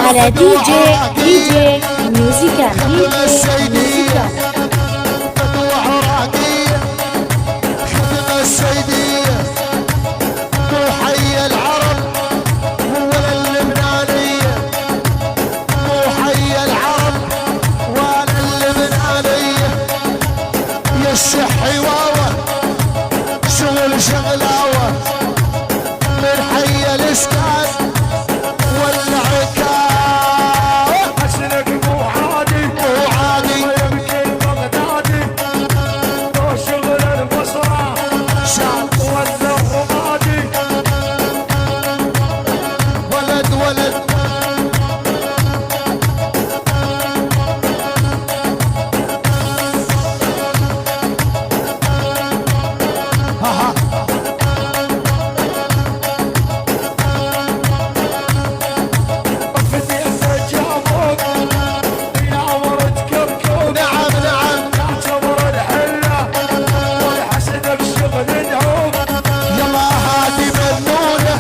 على دي جي ميوزيكال ميوزيكال. السيدية مو حي العرب ولا اللبنانية، مو حي العرب ولا اللبنانية. يا الشحي واوا شغل شغلاوة من حي الاسكان ولا عكاوة. حسنك مو عادي مو عادي ويمكن بغدادي وشغل البصرة شعب ولا رمادي. ولد ولد ها فتي جابوك يا ورد كركوك. نعم نعم تعتبر الحلة والحسد بشغل دعوك. يلا هادي منونة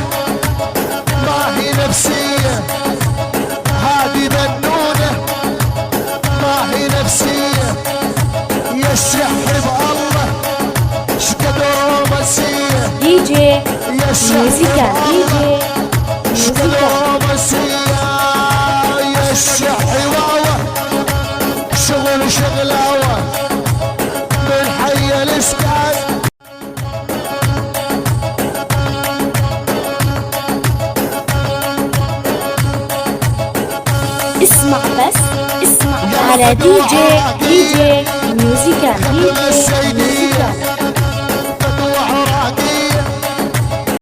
ما هي نفسية، هادي منونة ما هي نفسية. يا الشحي بالله شقد رومانسية، دي جي يا الشحي ميوزيكال دي بالله جي شقد ميوزيكال. رومانسية. يا الشحي واوا شغل شغلاوة من حي الاسكان. اسمع بس اسمع على دي جي ميوزيكال السيدية